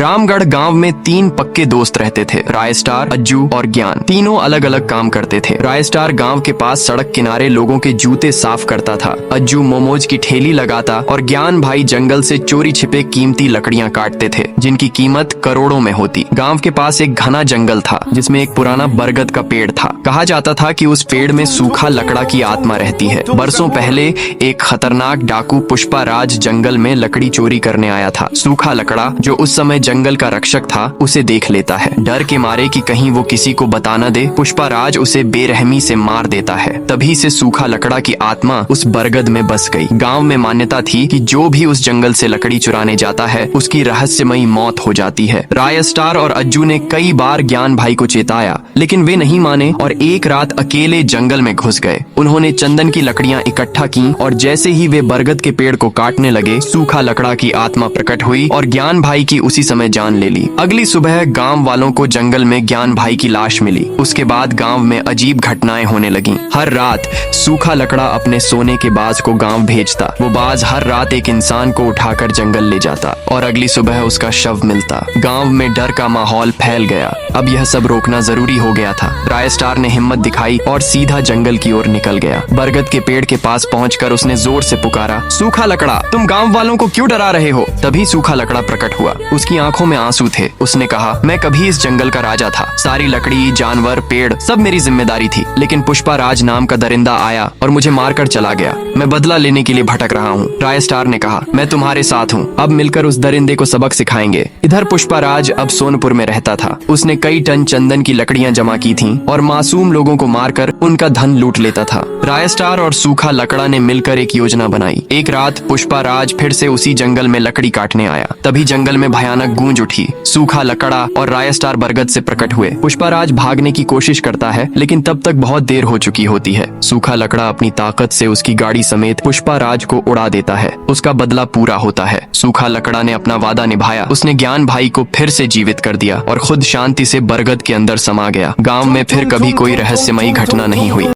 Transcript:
रामगढ़ गांव में 3 पक्के दोस्त रहते थे, रायस्टार, अज्जू और ज्ञान। तीनों अलग अलग काम करते थे। रायस्टार गांव के पास सड़क किनारे लोगों के जूते साफ करता था। अज्जू मोमोज की ठेली लगाता और ज्ञान भाई जंगल से चोरी छिपे कीमती लकड़ियां काटते थे, जिनकी कीमत करोड़ों में होती। गांव के पास एक घना जंगल था जिसमें एक पुराना बरगद का पेड़ था। कहा जाता था कि उस पेड़ में सूखा लकड़ा की आत्मा रहती है। बरसों पहले एक खतरनाक डाकू पुष्पा राज जंगल में लकड़ी चोरी करने आया था। सूखा लकड़ा, जो उस समय जंगल का रक्षक था, उसे देख लेता है। डर के मारे कि कहीं वो किसी को बता न दे, पुष्पा राज उसे बेरहमी से मार देता है। तभी से सूखा लकड़ा की आत्मा उस बरगद में बस गई। गांव में मान्यता थी कि जो भी उस जंगल से लकड़ी चुराने जाता है उसकी रहस्यमयी मौत हो जाती है। रायस्टार और अज्जू ने कई बार ज्ञान भाई को चेताया, लेकिन वे नहीं माने और एक रात अकेले जंगल में घुस गए। उन्होंने चंदन की लकड़ियां इकट्ठा की और जैसे ही वे बरगद के पेड़ को काटने लगे, सूखा लकड़ा की आत्मा प्रकट हुई और ज्ञान भाई की उसी समय जान ले ली। अगली सुबह गांव वालों को जंगल में ज्ञान भाई की लाश मिली। उसके बाद गांव में अजीब घटनाएं होने लगीं। हर रात सूखा लकड़ा अपने सोने के बाज को गांव भेजता। वो बाज हर रात एक इंसान को उठाकर जंगल ले जाता और अगली सुबह उसका शव मिलता। गांव में डर का माहौल फैल गया। अब यह सब रोकना जरूरी हो गया था। रायस्टार ने हिम्मत दिखाई और सीधा जंगल की ओर निकल गया। बरगद के पेड़ के पास पहुंचकर उसने जोर से पुकारा, सूखा लकड़ा, तुम गांव वालों को क्यों डरा रहे हो? तभी सूखा लकड़ा प्रकट हुआ। उसकी आंखों में आंसू थे। उसने कहा, मैं कभी इस जंगल का राजा था। सारी लकड़ी, जानवर, पेड़ सब मेरी जिम्मेदारी थी, लेकिन पुष्पा राज नाम का दरिंदा आया और मुझे मारकर चला गया। मैं बदला लेने के लिए भटक रहा हूँ। रायस्टार ने कहा, मैं तुम्हारे साथ हूँ। अब मिलकर उस दरिंदे को सबक सिखाएंगे। इधर पुष्पा राज अब सोनपुर में रहता था। उसने कई टन चंदन की लकड़ियां जमा की थीं और मासूम लोगों को मारकर उनका धन लूट लेता था। रायस्टार और सूखा लकड़ा ने मिलकर एक योजना बनाई। एक रात पुष्पा राज फिर से उसी जंगल में लकड़ी काटने आया। तभी जंगल में भयानक गूंज उठी। सूखा लकड़ा और रायस्टार बरगद से प्रकट हुए। पुष्पा राज भागने की कोशिश करता है, लेकिन तब तक बहुत देर हो चुकी होती है। सूखा लकड़ा अपनी ताकत से उसकी गाड़ी समेत पुष्पा राज को उड़ा देता है। उसका बदला पूरा होता है। सूखा लकड़ा ने अपना वादा निभाया। उसने ज्ञान भाई को फिर से जीवित कर दिया और खुद शांति से बरगद के अंदर समा गया। गांव में फिर कभी कोई रहस्यमयी घटना नहीं हुई।